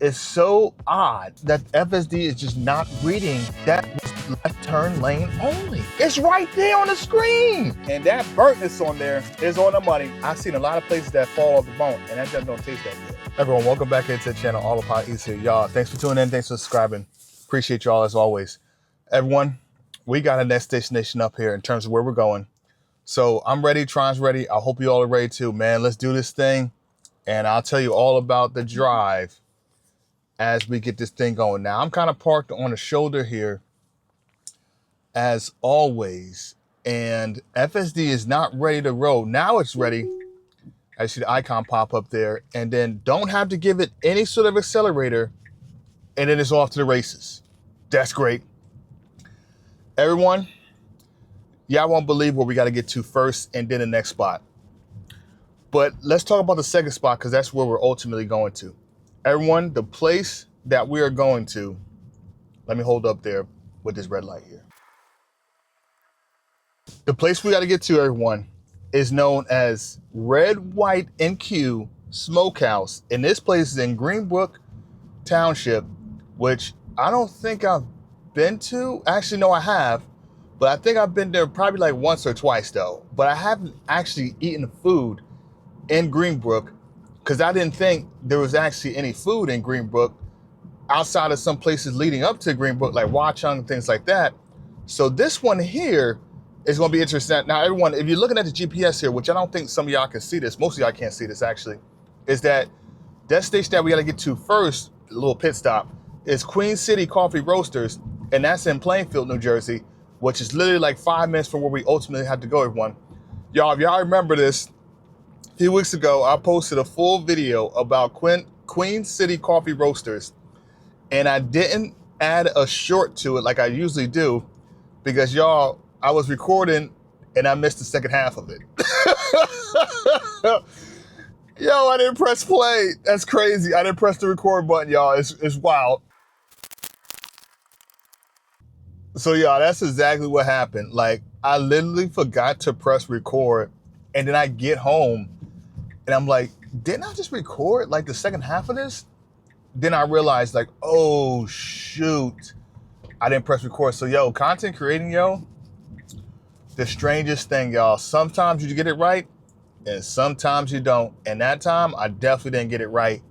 It's so odd that FSD is just not reading that left turn lane only. It's right there on the screen. And that burntness on there is on the money. I've seen a lot of places that fall off the bone, and that just don't taste that good. Everyone, welcome back into the channel. AutopilotEats here. Y'all, thanks for tuning in. Thanks for subscribing. Appreciate y'all as always. Everyone, we got a next destination up here in terms of where we're going. So I'm ready. Tron's ready. I hope you all are ready too, man. Let's do this thing. And I'll tell you all about the drive as we get this thing going. Now, I'm kind of parked on the shoulder here, as always, and FSD is not ready to roll. Now it's ready. I see the icon pop up there, and then don't have to give it any sort of accelerator, and then it's off to the races. That's great. Everyone, y'all won't believe where we got to get to first and then the next spot. But let's talk about the second spot, because that's where we're ultimately going to. Everyone, the place that we are going to, let me hold up there with this red light here. The place we got to get to, everyone, is known as Red, White, and Que Smokehouse. And this place is in Greenbrook, Township, which I don't think I've been to. Actually, no, I have. But I think I've been there probably like once or twice, though. But I haven't actually eaten food in Greenbrook, because I didn't think there was actually any food in Greenbrook outside of some places leading up to Greenbrook, like Watchung and things like that. So this one here is going to be interesting. Now, everyone, if you're looking at the GPS here, which I don't think some of y'all can see this, most of y'all can't see this actually, is that station that we got to get to first, a little pit stop, is Queen City Coffee Roasters, and that's in Plainfield, New Jersey, which is literally like 5 minutes from where we ultimately have to go, everyone. Y'all, if y'all remember this, a few weeks ago, I posted a full video about Queen City Coffee Roasters, and I didn't add a short to it like I usually do, because y'all, I was recording and I missed the second half of it. Yo, I didn't press play. That's crazy. I didn't press the record button, y'all. It's wild. So y'all, that's exactly what happened. Like, I literally forgot to press record, and then I get home and I'm like, didn't I just record like the second half of this? Then I realized, like, oh shoot, I didn't press record. So yo, content creating, yo, the strangest thing, y'all. Sometimes you get it right and sometimes you don't. And that time I definitely didn't get it right.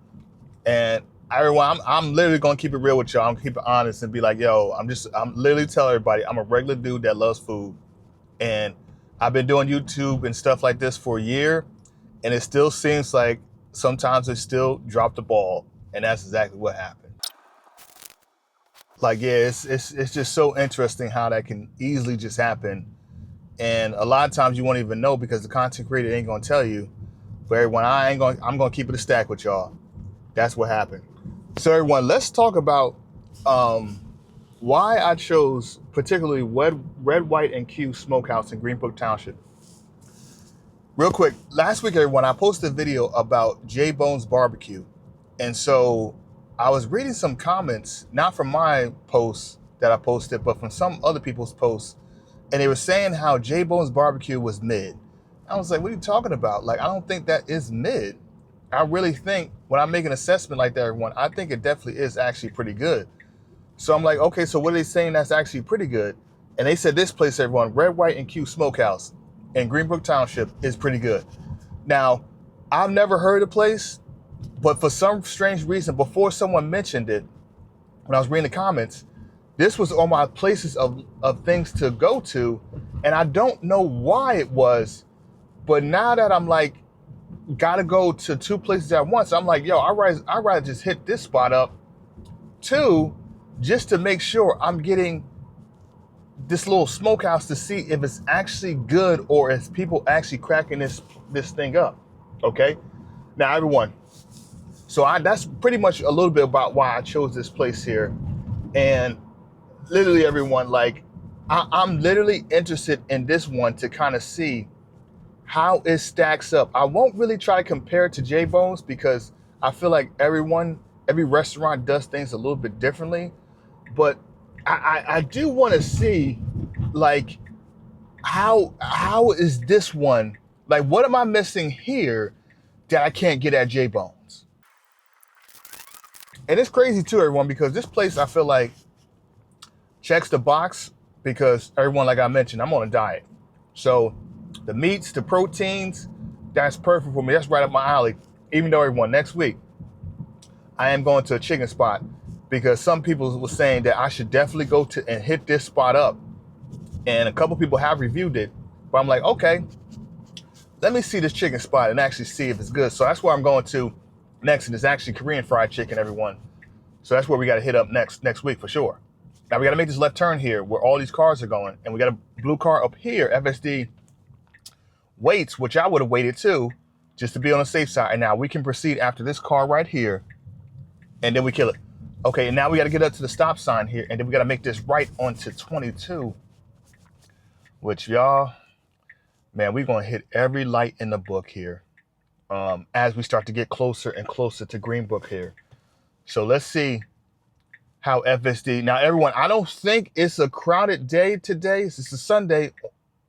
And everyone, I'm literally gonna keep it real with y'all. I'm gonna keep it honest and be like, yo, I'm literally telling everybody I'm a regular dude that loves food. And I've been doing YouTube and stuff like this for a year, and it still seems like sometimes I still drop the ball. And that's exactly what happened. Like, yeah, it's just so interesting how that can easily just happen. And a lot of times you won't even know, because the content creator ain't gonna tell you. But everyone, I'm gonna keep it a stack with y'all. That's what happened. So everyone, let's talk about why I chose particularly Red, White, and Que Smokehouse in Greenbrook Township. Real quick, last week, everyone, I posted a video about J Bone's barbecue. And so I was reading some comments, not from my posts that I posted, but from some other people's posts. And they were saying how J Bone's barbecue was mid. I was like, what are you talking about? Like, I don't think that is mid. I really think when I make an assessment like that, everyone, I think it definitely is actually pretty good. So I'm like, okay, so what are they saying that's actually pretty good? And they said this place, everyone, Red, White, and Que Smokehouse in Greenbrook Township is pretty good. Now, I've never heard of the place, but for some strange reason, before someone mentioned it, when I was reading the comments, this was on my places of things to go to, and I don't know why it was, but now that I'm like, gotta go to two places at once, I'm like, yo, I'd rather just hit this spot up too, just to make sure I'm getting this little smokehouse to see if it's actually good or if people actually cracking this thing up, okay? Now, everyone, so that's pretty much a little bit about why I chose this place here. And literally, everyone, like, I'm literally interested in this one to kind of see how it stacks up. I won't really try to compare it to J Bone's, because I feel like every restaurant does things a little bit differently. But I do want to see, like, how is this one, like, what am I missing here that I can't get at J Bone's? And it's crazy too, everyone, because this place, I feel like, checks the box because everyone, like I mentioned, I'm on a diet. So the meats, the proteins, that's perfect for me. That's right up my alley. Even though, everyone, next week, I am going to a chicken spot because some people were saying that I should definitely go to and hit this spot up. And a couple people have reviewed it, but I'm like, okay, let me see this chicken spot and actually see if it's good. So that's where I'm going to next, and it's actually Korean fried chicken, everyone. So that's where we got to hit up next week for sure. Now we got to make this left turn here where all these cars are going, and we got a blue car up here. FSD waits, which I would have waited too, just to be on the safe side. And now we can proceed after this car right here, and then we kill it. Okay, and now we got to get up to the stop sign here, and then we got to make this right onto 22, which, y'all, man, we're going to hit every light in the book here as we start to get closer and closer to Greenbrook here. So let's see how FSD. Now, everyone, I don't think it's a crowded day today. It's a Sunday.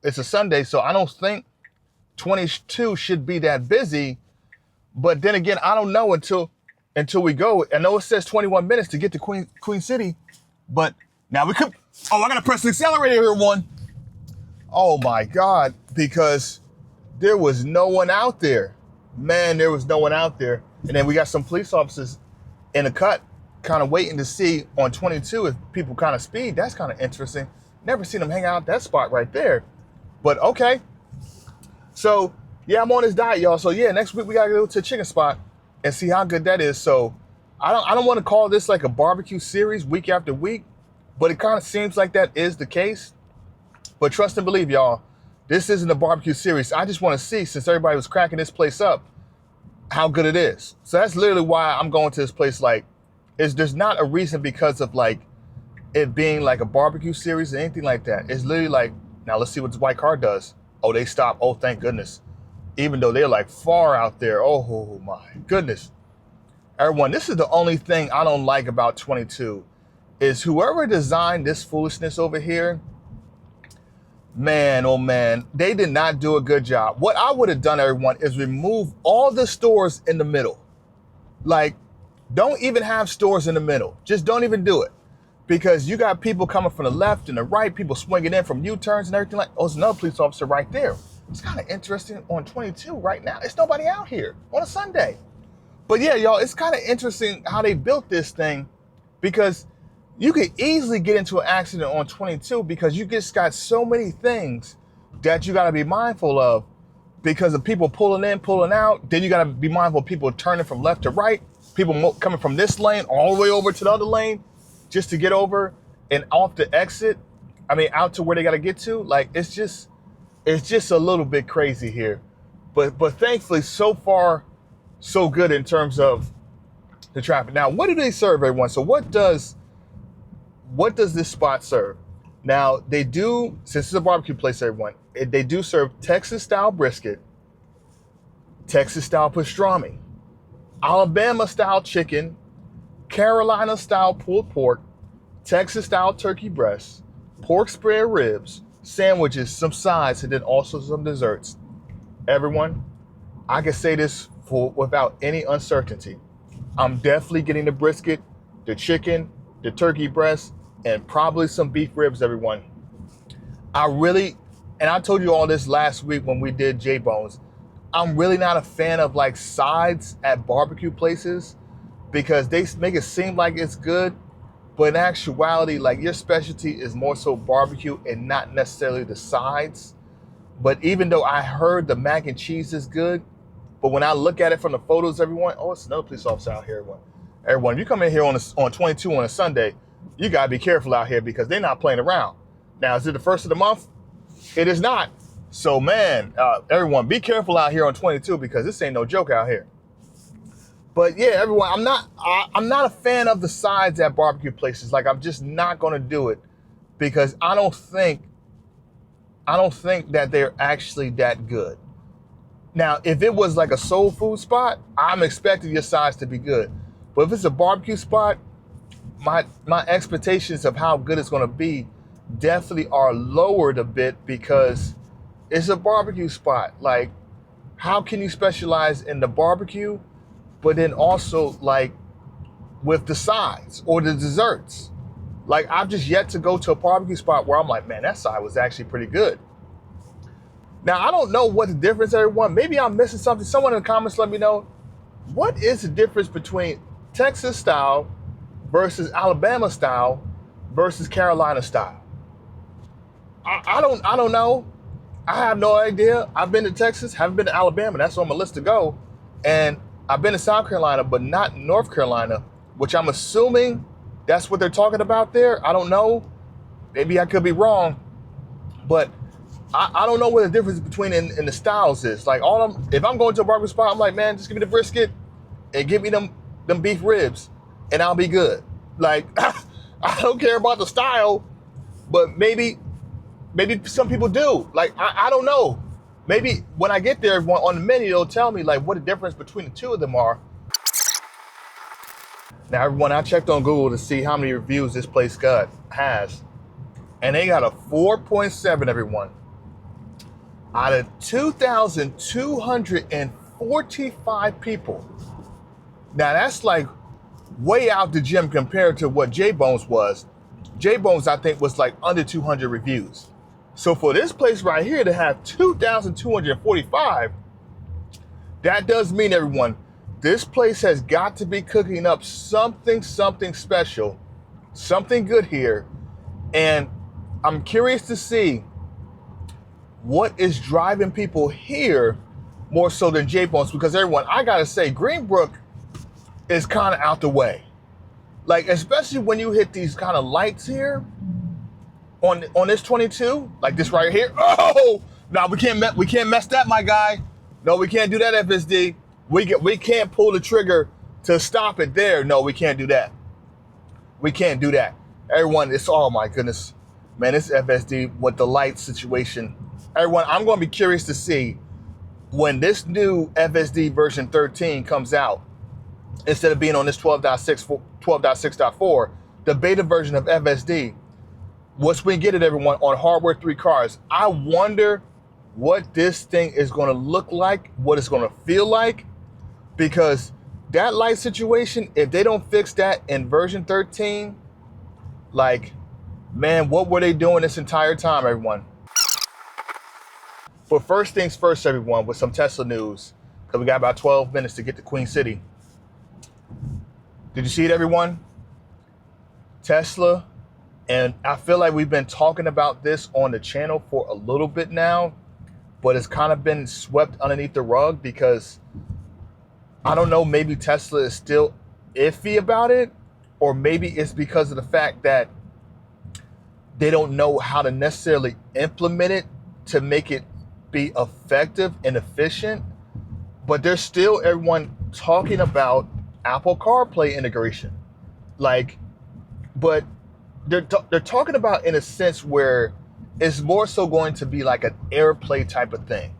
It's a Sunday, so I don't think 22 should be that busy. But then again, I don't know until we go. I know it says 21 minutes to get to Queen City, but now we could. Oh, I gotta press the accelerator here, everyone. Oh my God, because there was no one out there. Man, there was no one out there. And then we got some police officers in the cut kind of waiting to see on 22 if people kind of speed. That's kind of interesting. Never seen them hang out that spot right there. But okay. So yeah, I'm on this diet, y'all. So yeah, next week we gotta go to a chicken spot and see how good that is. So I don't want to call this like a barbecue series week after week, but it kind of seems like that is the case. But trust and believe, y'all, this isn't a barbecue series. I just want to see, since everybody was cracking this place up, how good it is. So that's literally why I'm going to this place. Like, there's not a reason because of like it being like a barbecue series or anything like that. It's literally like, now let's see what this white car does. Oh, they stop. Oh, thank goodness. Even though they're like far out there. Oh my goodness. Everyone, this is the only thing I don't like about 22 is whoever designed this foolishness over here, man, oh man, they did not do a good job. What I would have done, everyone, is remove all the stores in the middle. Like, don't even have stores in the middle. Just don't even do it. Because you got people coming from the left and the right, people swinging in from U-turns and everything like, oh, there's another police officer right there. It's kind of interesting on 22 right now. It's nobody out here on a Sunday. But yeah, y'all, it's kind of interesting how they built this thing because you could easily get into an accident on 22 because you just got so many things that you got to be mindful of because of people pulling in, pulling out. Then you got to be mindful of people turning from left to right, people coming from this lane all the way over to the other lane just to get over and off the exit. I mean, out to where they got to get to. Like, it's just a little bit crazy here. But thankfully, so far, so good in terms of the traffic. Now, what do they serve, everyone? So what does this spot serve? Now, they do, since it's a barbecue place, everyone, they do serve Texas-style brisket, Texas-style pastrami, Alabama-style chicken, Carolina-style pulled pork, Texas-style turkey breast, pork spare ribs, sandwiches, some sides, and then also some desserts. Everyone, I can say this without any uncertainty. I'm definitely getting the brisket, the chicken, the turkey breast, and probably some beef ribs, everyone. And I told you all this last week when we did J-Bones, I'm really not a fan of like sides at barbecue places because they make it seem like it's good, but in actuality, like your specialty is more so barbecue and not necessarily the sides. But even though I heard the mac and cheese is good, but when I look at it from the photos, everyone, oh, it's another police officer out here, everyone. If you come in here on 22 on a Sunday, you got to be careful out here because they're not playing around. Now, is it the first of the month? It is not. So, man, everyone, be careful out here on 22 because this ain't no joke out here. But yeah, everyone, I'm not a fan of the sides at barbecue places. Like, I'm just not going to do it because I don't think that they're actually that good. Now, if it was like a soul food spot, I'm expecting your sides to be good. But if it's a barbecue spot, my expectations of how good it's going to be definitely are lowered a bit because it's a barbecue spot. Like, how can you specialize in the barbecue, but then also like with the sides or the desserts. Like, I've just yet to go to a barbecue spot where I'm like, man, that side was actually pretty good. Now, I don't know what the difference, everyone. Maybe I'm missing something. Someone in the comments let me know. What is the difference between Texas style versus Alabama style versus Carolina style? I don't know. I have no idea. I've been to Texas, haven't been to Alabama. That's on my list to go. And I've been to South Carolina, but not North Carolina, which I'm assuming that's what they're talking about there. I don't know. Maybe I could be wrong. But I don't know what the difference between in the styles is. Like, if I'm going to a barbecue spot, I'm like, man, just give me the brisket and give me them beef ribs and I'll be good. Like, I don't care about the style, but maybe some people do. Like, I don't know. Maybe when I get there on the menu, it'll tell me like what the difference between the two of them are. Now, everyone, I checked on Google to see how many reviews this place has. And they got a 4.7, everyone. Out of 2,245 people. Now, that's like way out the gym compared to what J-Bones was. J-Bones, I think, was like under 200 reviews. So for this place right here to have 2,245, that does mean, everyone, this place has got to be cooking up something special, something good here. And I'm curious to see what is driving people here more so than J-Bones, because everyone, I gotta say, Greenbrook is kind of out the way. Like, especially when you hit these kind of lights here on this 22, like this right here. Oh, no, we can't mess that, my guy. No, we can't do that, FSD. We can't pull the trigger to stop it there. No, we can't do that. We can't do that. Everyone, oh my goodness. Man, this FSD with the light situation. Everyone, I'm going to be curious to see when this new FSD version 13 comes out, instead of being on this 12.6.4, the beta version of FSD, once we get it, everyone, on hardware 3 cars, I wonder what this thing is going to look like, what it's going to feel like, because that light situation, if they don't fix that in version 13, like, man, what were they doing this entire time, everyone? But first things first, everyone, with some Tesla news, because we got about 12 minutes to get to Queen City. Did you see it, everyone? Tesla, and I feel like we've been talking about this on the channel for a little bit now, but it's kind of been swept underneath the rug because, I don't know, maybe Tesla is still iffy about it, or maybe it's because of the fact that they don't know how to necessarily implement it to make it be effective and efficient. But there's still everyone talking about Apple CarPlay integration. Like, but they're talking about in a sense where it's more so going to be like an AirPlay type of thing,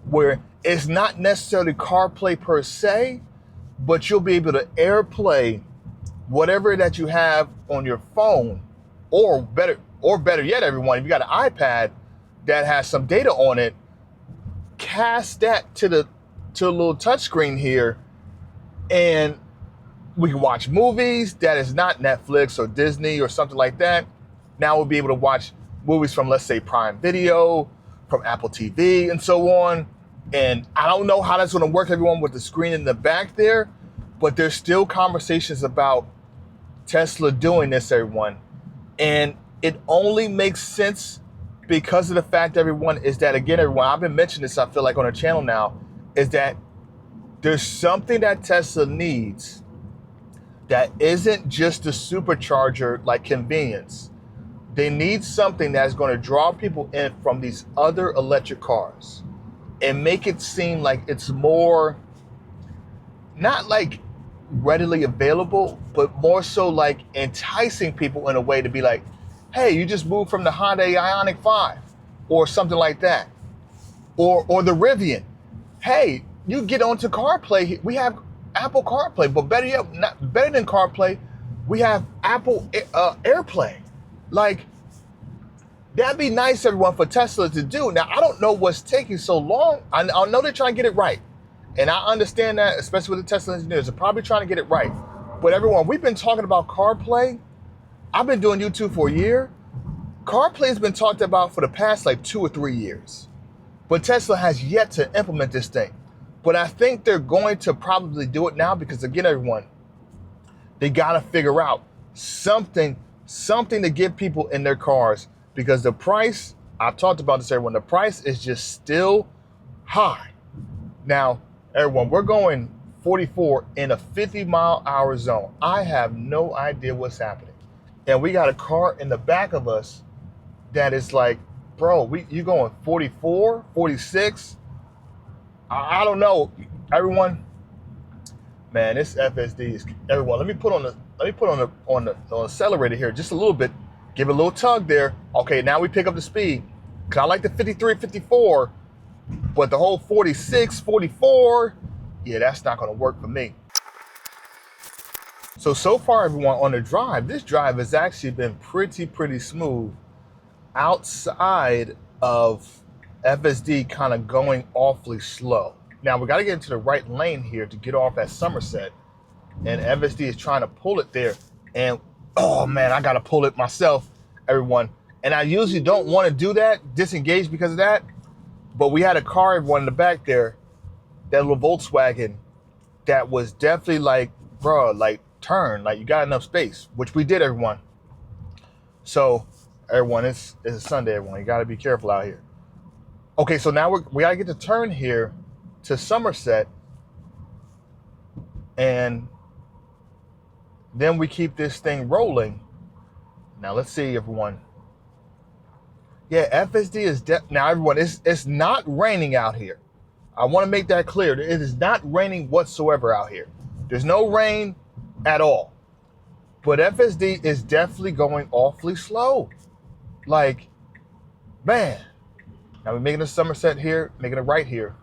where it's not necessarily CarPlay per se, but you'll be able to AirPlay whatever that you have on your phone, or better yet, everyone, if you got an iPad that has some data on it, cast that to a little touchscreen here, and we can watch movies that is not Netflix or Disney or something like that. Now we'll be able to watch movies from, let's say, Prime Video, from Apple TV, and so on. And I don't know how that's going to work, everyone, with the screen in the back there, but there's still conversations about Tesla doing this, everyone. And it only makes sense because of the fact, everyone, is that, again, everyone, I've been mentioning this, I feel like, on our channel now, is that there's something that Tesla needs that isn't just a supercharger like convenience. They need something that's going to draw people in from these other electric cars and make it seem like it's more, not like readily available, but more so like enticing people in a way to be like, hey, you just moved from the Honda Ioniq 5 or something like that. Or the Rivian. Hey, you get onto CarPlay. We have Apple CarPlay, but better yet, not better than CarPlay, we have Apple AirPlay. Like, that'd be nice, everyone, for Tesla to do. Now, I don't know what's taking so long. I know they're trying to get it right. And I understand that, especially with the Tesla engineers, they're probably trying to get it right. But everyone, we've been talking about CarPlay. I've been doing YouTube for a year. CarPlay has been talked about for the past like 2 or 3 years. But Tesla has yet to implement this thing. But I think they're going to probably do it now because, again, everyone, they got to figure out something to get people in their cars, because the price, I've talked about this, everyone, the price is just still high. Now, everyone, we're going 44 in a 50-mile-an-hour zone. I have no idea what's happening. And we got a car in the back of us that is like, bro, you going 44, 46? I don't know, everyone. Man, this FSD is, everyone. Let me put on the accelerator here just a little bit. Give it a little tug there. Okay, now we pick up the speed. Cause I like the 53, 54, but the whole 46, 44, yeah, that's not gonna work for me. So far, everyone, on the drive, this drive has actually been pretty smooth outside of FSD kind of going awfully slow. Now we got to get into the right lane here to get off at Somerset, and FSD is trying to pull it there, and oh man, I got to pull it myself, everyone. And I usually don't want to do that, disengage because of that, but we had a car, everyone, in the back there, that little Volkswagen, that was definitely like, bro, like turn, like you got enough space, which we did, everyone. So everyone, it's a Sunday, everyone. You got to be careful out here. Okay, so now we got to get the turn here to Somerset, and then we keep this thing rolling. Now let's see, everyone. Yeah, FSD is now, everyone. It's not raining out here. I want to make that clear. It is not raining whatsoever out here. There's no rain at all. But FSD is definitely going awfully slow. Like, man. Now we're making a Somerset here, making a right here.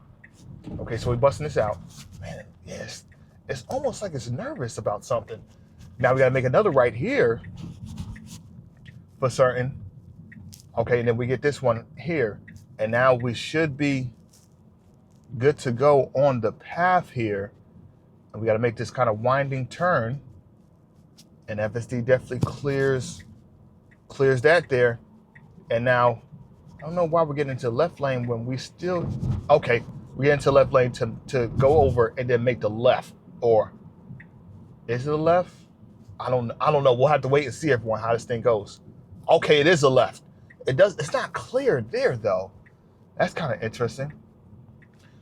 Okay, so we're busting this out. Man, yes, it's almost like it's nervous about something. Now we gotta make another right here for certain. Okay, and then we get this one here. And now we should be good to go on the path here. And we gotta make this kind of winding turn. And FSD definitely clears that there. And now, I don't know why we're getting into the left lane when we still, okay, we get into left lane to go over and then make the left. Or is it a left? I don't know. We'll have to wait and see, everyone, how this thing goes. Okay, it is a left. It's not clear there though. That's kind of interesting.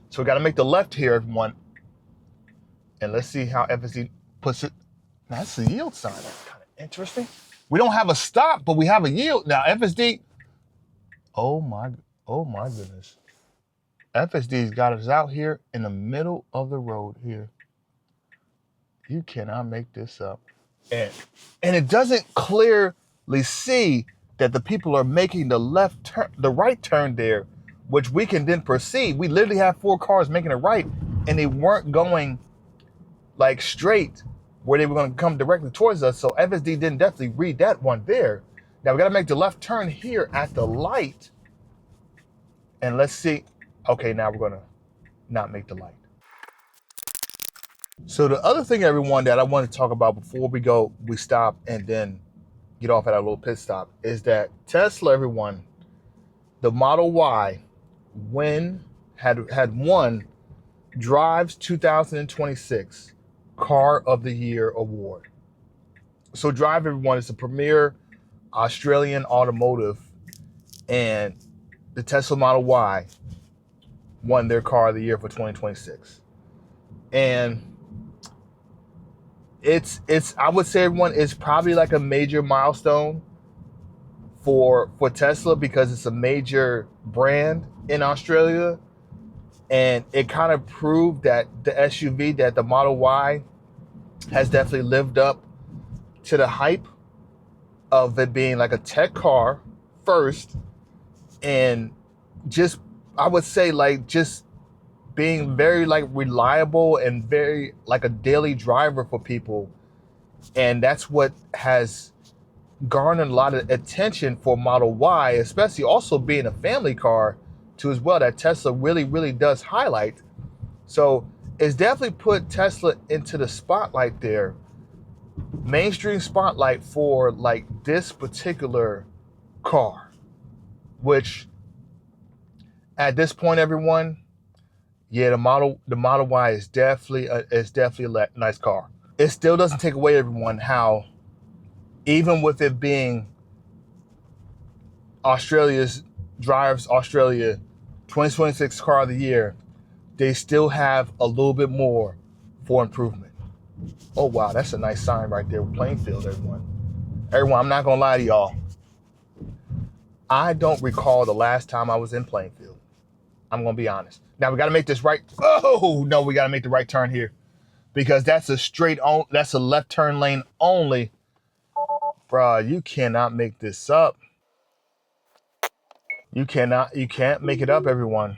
So we got to make the left here, everyone. And let's see how FSD puts it. Now, that's a yield sign. That's kind of interesting. We don't have a stop, but we have a yield. Now, FSD, oh my goodness. FSD's got us out here in the middle of the road here. You cannot make this up. And it doesn't clearly see that the people are making the right turn there, which we can then proceed. We literally have 4 cars making a right, and they weren't going like straight where they were going to come directly towards us. So FSD didn't definitely read that one there. Now we got to make the left turn here at the light. And let's see. Okay, now we're going to not make the light. So the other thing, everyone, that I want to talk about before we stop and then get off at our little pit stop, is that Tesla, everyone, the Model Y had won Drive's 2026 Car of the Year award. So Drive, everyone, is a premier Australian automotive, and the Tesla Model Y won their Car of the Year for 2026. And it's I would say, everyone, it's probably like a major milestone for Tesla, because it's a major brand in Australia, and it kind of proved that the SUV, that the Model Y, has definitely lived up to the hype of it being like a tech car first, and just, I would say, like, just being very like reliable and very like a daily driver for people. And that's what has garnered a lot of attention for Model Y, especially also being a family car too as well, that Tesla really does highlight. So it's definitely put Tesla into the spotlight there. mainstream spotlight for like this particular car, which at this point, everyone, yeah, the Model Y is definitely a nice car. It still doesn't take away, everyone, how even with it being Drives Australia 2026 car of the year, they still have a little bit more for improvement. Oh wow, that's a nice sign right there with Plainfield, everyone. Everyone, I'm not gonna lie to y'all. I don't recall the last time I was in Plainfield. I'm gonna be honest. Now we gotta make this right. Oh no, we gotta make the right turn here, because that's a left turn lane only. Bruh, you cannot make this up. You can't make it up, everyone.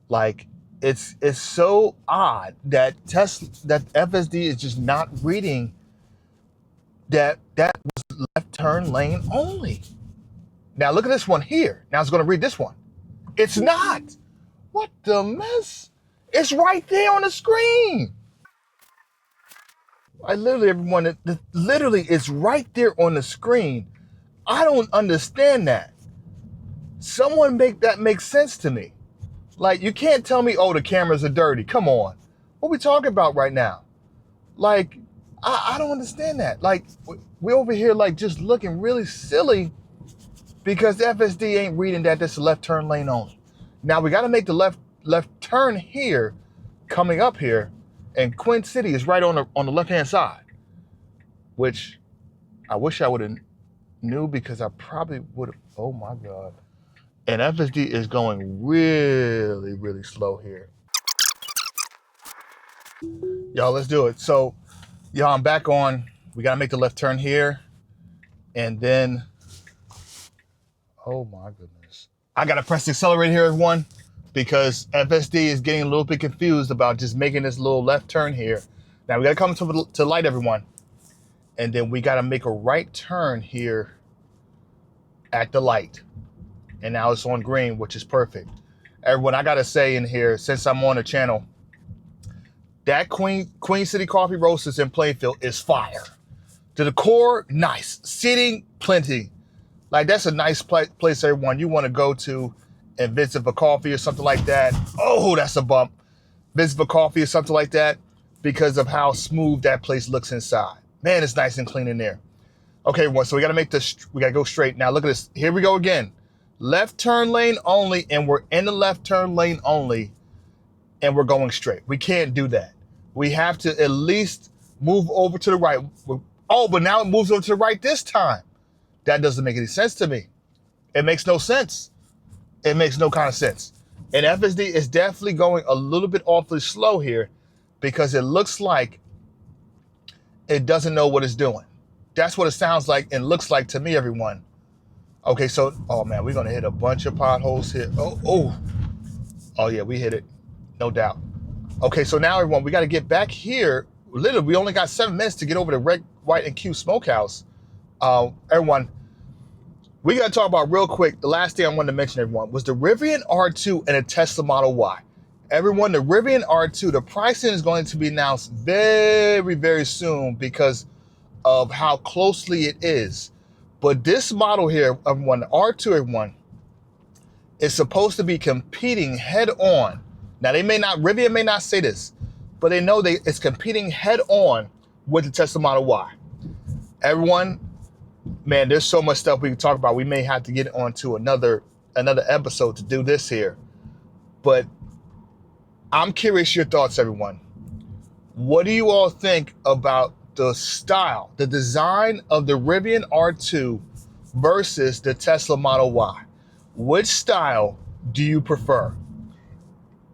Like, it's so odd that FSD is just not reading that was left turn lane only. Now look at this one here. Now it's gonna read this one. It's not. What the mess? It's right there on the screen. Everyone, literally it's right there on the screen. I don't understand that. Someone make that make sense to me. Like, you can't tell me, oh, the cameras are dirty. Come on. What are we talking about right now? Like, I don't understand that. Like, we're over here, like, just looking really silly because the FSD ain't reading that this is left turn lane only. Now, we got to make the left turn here, coming up here, and Queen City is right on the left-hand side, which I wish I would have knew, because I probably would have, oh, my God. And FSD is going really, really slow here. Y'all, let's do it. So, y'all, I'm back on. We got to make the left turn here. And then, oh my goodness. I got to press the accelerator here, everyone, because FSD is getting a little bit confused about just making this little left turn here. Now, we got to come to the light, everyone. And then we got to make a right turn here at the light. And now it's on green, which is perfect. Everyone, I gotta say in here, since I'm on the channel, that Queen City Coffee Roasters in Plainfield is fire. The decor, nice. Seating, plenty. Like, that's a nice place, everyone, you want to go to and visit for coffee or something like that. Oh, that's a bump. Visit for coffee or something like that, because of how smooth that place looks inside. Man, it's nice and clean in there. Okay, everyone, so we gotta go straight. Now look at this. Here we go again. Left turn lane only, and we're in the left turn lane only, and we're going straight. We can't do that. We have to at least move over to the right. Oh, but now it moves over to the right this time. That doesn't make any sense to me. It makes no sense. It makes no kind of sense. And FSD is definitely going a little bit awfully slow here, because it looks like it doesn't know what it's doing. That's what it sounds like and looks like to me, everyone. Okay, so, oh man, we're gonna hit a bunch of potholes here. Oh yeah, we hit it, no doubt. Okay, so now everyone, we gotta get back here. Literally, we only got 7 minutes to get over to Red, White, and Que Smokehouse. Everyone, we gotta talk about real quick, the last thing I wanted to mention, everyone, was the Rivian R2 and a Tesla Model Y. Everyone, the Rivian R2, the pricing is going to be announced very, very soon because of how closely it is. But this model here, everyone, the R2, everyone, is supposed to be competing head on. Now, Rivian may not say this, but they know it's competing head on with the Tesla Model Y. Everyone, man, there's so much stuff we can talk about. We may have to get onto another episode to do this here. But I'm curious your thoughts, everyone. What do you all think about the style, the design of the Rivian R2 versus the Tesla Model Y? Which style do you prefer?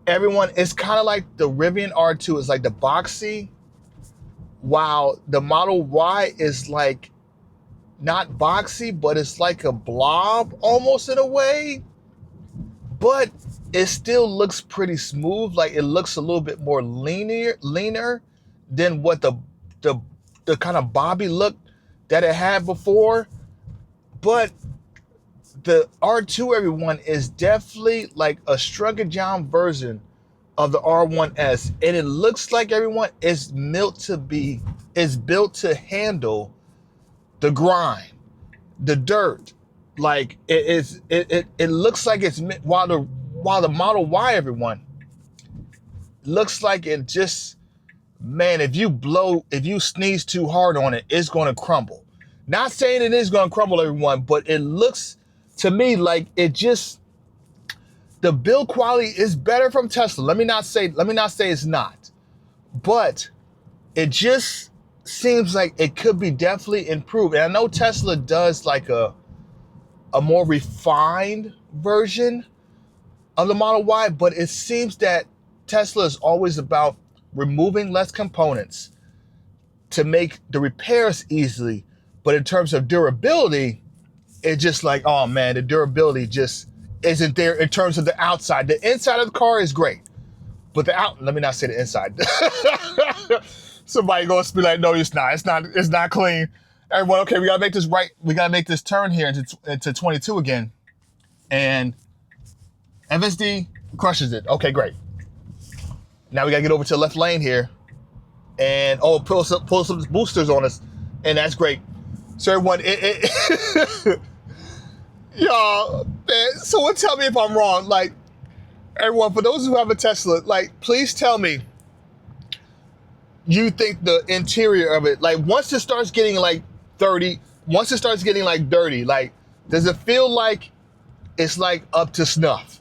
Everyone, it's kind of like the Rivian R2 is like the boxy, while the Model Y is like not boxy, but it's like a blob almost in a way. But it still looks pretty smooth. Like, it looks a little bit more leaner than what the kind of bobby look that it had before. But the R2, everyone, is definitely like a struck down version of the R1S. And it looks like, everyone, it's built to be is built to handle the grind, the dirt. Like it looks like it's, while the Model Y, everyone, looks like it just, man, if you sneeze too hard on it, it's going to crumble. Not saying it is going to crumble, everyone, but it looks to me like it just, the build quality is better from Tesla. Let me not say it's not, but it just seems like it could be definitely improved. And I know Tesla does like a more refined version of the Model Y, but it seems that Tesla is always about removing less components to make the repairs easily. But in terms of durability, it's just like, oh man, the durability just isn't there in terms of the outside. The inside of the car is great, but let me not say the inside. Somebody goes to be like, no, it's not clean. Everyone, okay, we gotta make this right. We gotta make this turn here into 22 again. And FSD crushes it. Okay, great. Now we gotta get over to the left lane here. And pull some boosters on us. And that's great. So everyone, y'all, man, someone tell me if I'm wrong. Like, everyone, for those who have a Tesla, like, please tell me you think the interior of it, like, once it starts getting like dirty, like, does it feel like it's like up to snuff?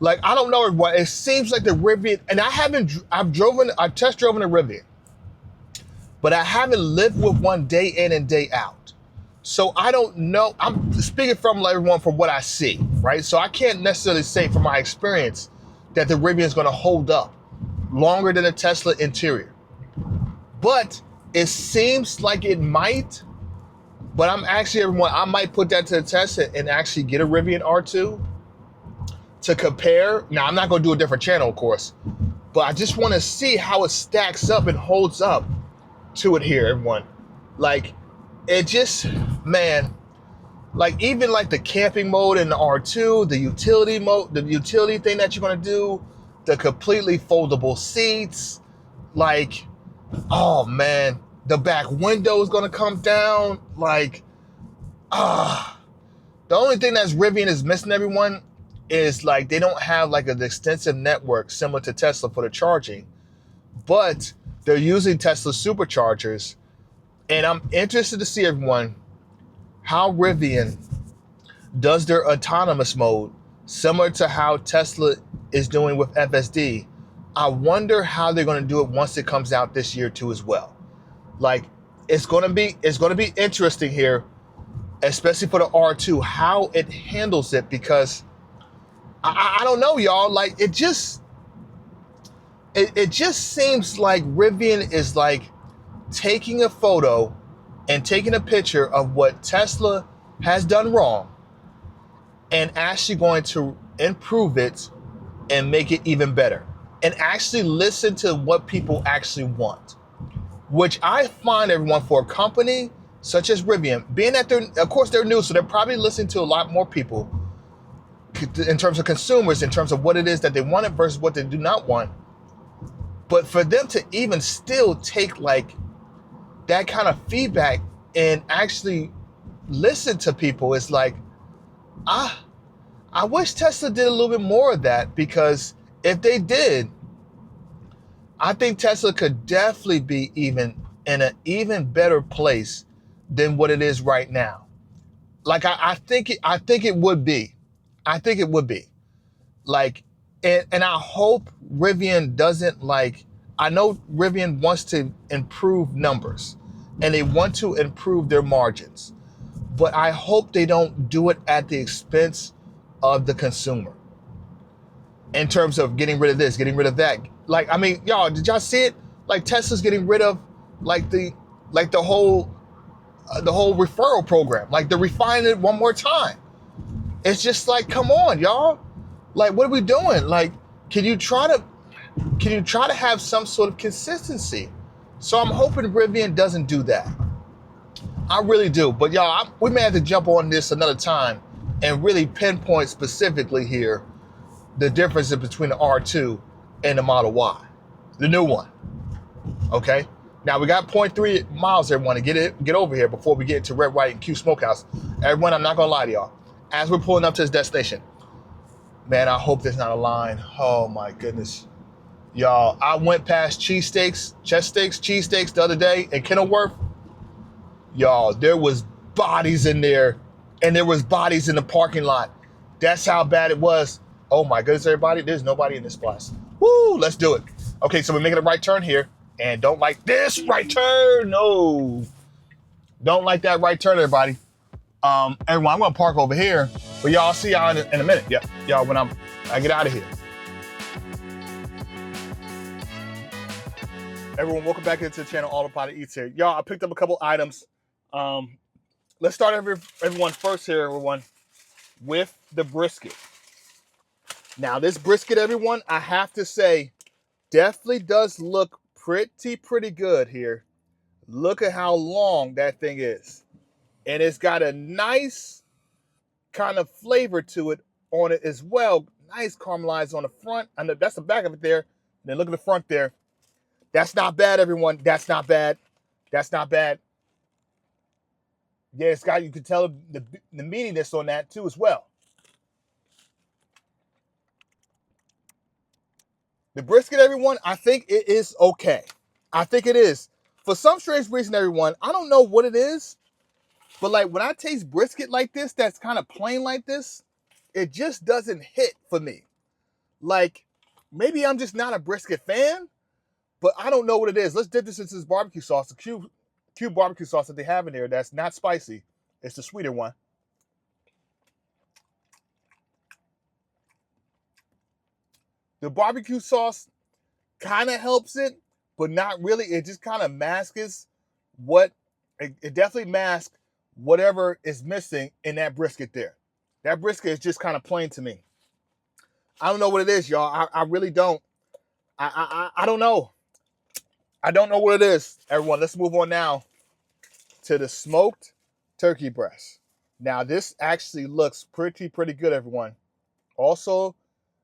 Like, I don't know, everyone. It seems like the Rivian, and I've test driven a Rivian, but I haven't lived with one day in and day out. So I don't know. I'm speaking from everyone from what I see, right? So I can't necessarily say from my experience that the Rivian is going to hold up longer than a Tesla interior. But it seems like it might. But I'm actually, everyone, I might put that to the test and actually get a Rivian R2 to compare. Now, I'm not going to do a different channel, of course, but I just want to see how it stacks up and holds up to it here, everyone. Like, it just, man, like, even like the camping mode in the R2, the utility mode, the utility thing that you're going to do, the completely foldable seats, like, oh man, the back window is going to come down. Like, the only thing that's Rivian is missing, everyone, is like they don't have like an extensive network similar to Tesla for the charging, but they're using Tesla superchargers. And I'm interested to see, everyone, how Rivian does their autonomous mode, similar to how Tesla is doing with FSD. I wonder how they're going to do it once it comes out this year too as well. Like, it's going to be interesting here, especially for the R2, how it handles it, because I don't know, y'all. Like, it just seems like Rivian is like taking a photo and taking a picture of what Tesla has done wrong and actually going to improve it and make it even better and actually listen to what people actually want, which I find, everyone, for a company such as Rivian, being that of course they're new, so they're probably listening to a lot more people in terms of consumers, in terms of what it is that they wanted versus what they do not want. But for them to even still take like that kind of feedback and actually listen to people, is like, I wish Tesla did a little bit more of that, because if they did, I think Tesla could definitely be in an even better place than what it is right now. Like, I think it would be. I think it would be. Like, and I hope Rivian doesn't, like, I know Rivian wants to improve numbers and they want to improve their margins, but I hope they don't do it at the expense of the consumer in terms of getting rid of this, getting rid of that. Like, I mean, y'all, did y'all see it? Like, Tesla's getting rid of like the whole referral program. Like, they're refining it one more time. It's just like, come on, y'all. Like, what are we doing? Like, can you try to have some sort of consistency? So I'm hoping Rivian doesn't do that. I really do. But y'all, we may have to jump on this another time and really pinpoint specifically here the differences between the R2 and the Model Y, the new one. Okay? Now we got 0.3 miles, everyone, to get over here before we get into Red, White, and Que Smokehouse. Everyone, I'm not gonna lie to y'all. As we're pulling up to this destination, man, I hope there's not a line. Oh my goodness. Y'all, I went past cheesesteaks, cheesesteaks the other day in Kenilworth. Y'all, there was bodies in there, and there was bodies in the parking lot. That's how bad it was. Oh my goodness, everybody, there's nobody in this place. Woo, let's do it. Okay, so we're making a right turn here, and don't like this right turn. No, don't like that right turn, everybody. Everyone, I'm gonna park over here, but y'all, I'll see y'all in a minute. Yeah, y'all, when I get out of here. Everyone, welcome back into the channel, AutopilotEats here. Y'all, I picked up a couple items. Let's start everyone first here, everyone, with the brisket. Now, this brisket, everyone, I have to say, definitely does look pretty good here. Look at how long that thing is. And it's got a nice kind of flavor to it on it as well. Nice caramelized on the front. I know that's the back of it there. And then look at the front there. That's not bad, everyone. That's not bad. That's not bad. Yeah, it's got, you can tell the meatiness on that too as well. The brisket, everyone, I think it is okay. I think it is. For some strange reason, everyone, I don't know what it is, but like when I taste brisket like this, that's kind of plain like this, it just doesn't hit for me. Like, maybe I'm just not a brisket fan, but I don't know what it is. Let's dip this into this barbecue sauce, the cube barbecue sauce that they have in there that's not spicy. It's the sweeter one. The barbecue sauce kind of helps it, but not really. It just kind of masks what, it definitely masks whatever is missing in that brisket there. That brisket is just kind of plain to me. I don't know what it is, y'all. I really don't. I don't know. I don't know what it is. Everyone, let's move on now to the smoked turkey breast. Now, this actually looks pretty good, everyone. Also,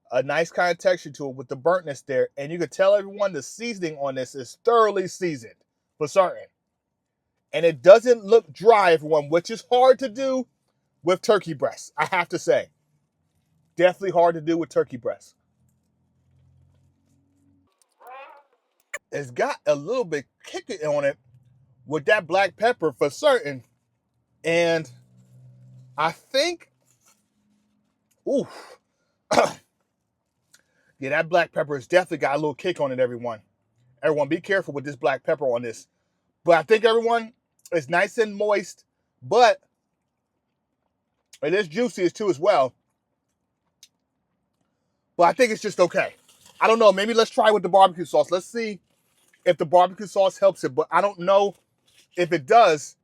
a nice kind of texture to it with the burntness there. And you can tell, everyone, the seasoning on this is thoroughly seasoned for certain. And it doesn't look dry, everyone, which is hard to do with turkey breasts, I have to say. Definitely hard to do with turkey breasts. It's got a little bit kick on it with that black pepper for certain. And I think, ooh, yeah, that black pepper has definitely got a little kick on it, everyone. Everyone, be careful with this black pepper on this. But I think, everyone, it's nice and moist, but it is juicy too as well. But I think it's just okay. I don't know. Maybe let's try with the barbecue sauce. Let's see if the barbecue sauce helps it. But I don't know if it does.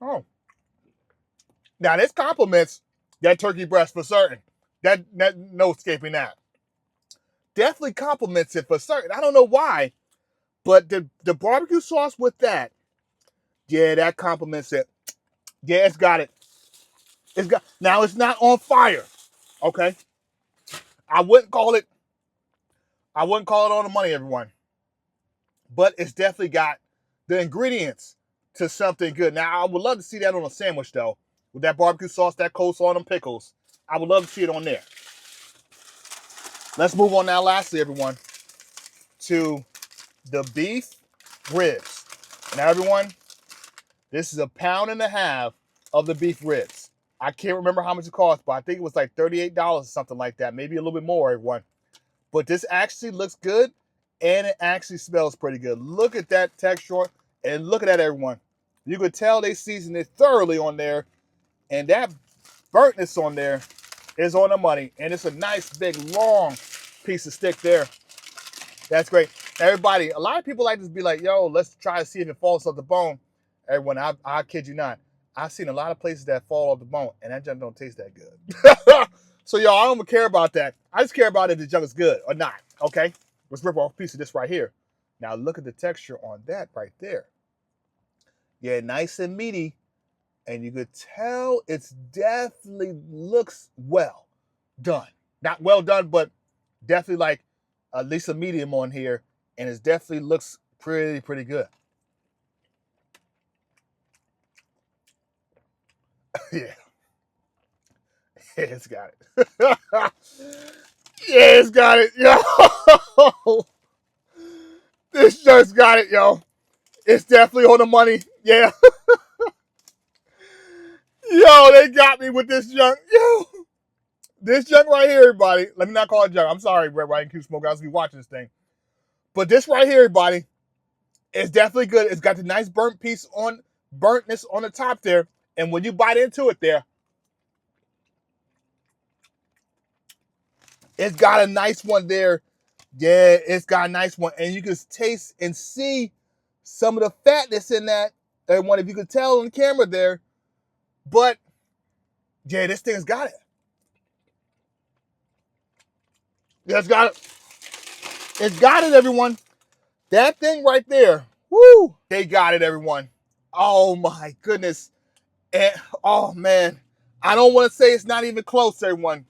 Oh. Now, this complements that turkey breast for certain. That no escaping that. Definitely complements it for certain. I don't know why, but the barbecue sauce with that, yeah, that complements it. Yeah, it's got it. It's got, now it's not on fire, okay? I wouldn't call it on the money, everyone. But it's definitely got the ingredients to something good. Now, I would love to see that on a sandwich, though. With that barbecue sauce, that coleslaw, and them pickles. I would love to see it on there. Let's move on now, lastly, everyone, to the beef ribs. Now, everyone, this is 1.5 pounds of the beef ribs. I can't remember how much it cost, but I think it was like $38 or something like that. Maybe a little bit more, everyone. But this actually looks good, and it actually smells pretty good. Look at that texture, and look at that, everyone. You could tell they seasoned it thoroughly on there, and that burntness on there is on the money. And it's a nice, big, long piece of stick there. That's great. Everybody, a lot of people like to be like, yo, let's try to see if it falls off the bone. Everyone, I kid you not. I've seen a lot of places that fall off the bone, and that junk don't taste that good. So, y'all, I don't care about that. I just care about if the junk is good or not, okay? Let's rip off a piece of this right here. Now, look at the texture on that right there. Yeah, nice and meaty. And you could tell it's definitely looks well done. Not well done, but definitely like at least a medium on here, and it definitely looks pretty good. Yeah. Yeah, it's got it. Yeah, it's got it, yo. This shirt's got it, yo. It's definitely on the money. Yeah. Yo, they got me with this junk. Yo. This junk right here, everybody. Let me not call it junk. I'm sorry, Red White and Que Smokehouse, be watching this thing. But this right here, everybody, is definitely good. It's got the nice burntness on the top there. And when you bite into it there, it's got a nice one there. Yeah, it's got a nice one. And you can taste and see some of the fatness in that. Everyone, if you could tell on camera there. But, yeah, this thing's got it. Yeah, it's got it. It's got it, everyone. That thing right there. Woo! They got it, everyone. Oh, my goodness. And, oh, man. I don't want to say it's not even close, everyone.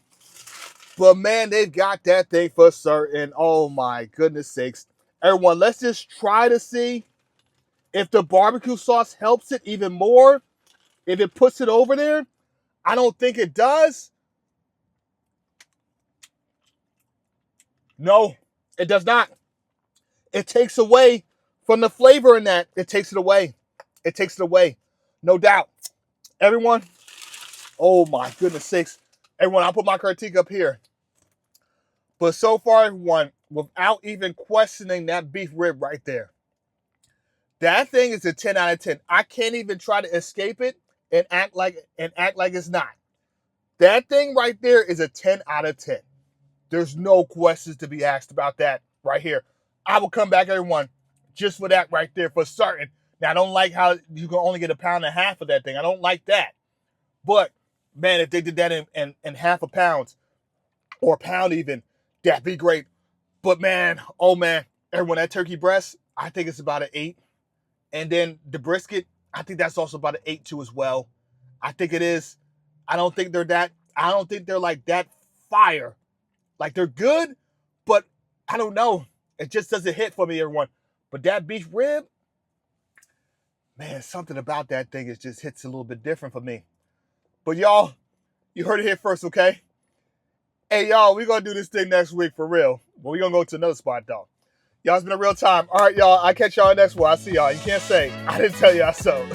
But, man, they've got that thing for certain. Oh, my goodness sakes. Everyone, let's just try to see if the barbecue sauce helps it even more. If it puts it over there. I don't think it does. No, it does not. It takes away from the flavor in that. It takes it away. It takes it away. No doubt. Everyone, oh my goodness sakes. Everyone, I'll put my critique up here. But so far, everyone, without even questioning that beef rib right there, that thing is a 10 out of 10. I can't even try to escape it and act like it's not. That thing right there is a 10 out of 10. There's no questions to be asked about that right here. I will come back, everyone, just for that right there for certain. Now, I don't like how you can only get a pound and a half of that thing. I don't like that. But, man, if they did that in half a pound or a pound even, that'd be great. But, man, oh, man, everyone, that turkey breast, I think it's about an 8. And then the brisket, I think that's also about an 8 too as well. I think it is. I don't think they're like that fire. Like, they're good, but I don't know. It just doesn't hit for me, everyone. But that beef rib, man, something about that thing is just hits a little bit different for me. But y'all, you heard it here first, okay? Hey, y'all, we're going to do this thing next week for real. But we're going to go to another spot, though. Y'all, it's been a real time. All right, y'all, I'll catch y'all next one. I'll see y'all. You can't say I didn't tell y'all so.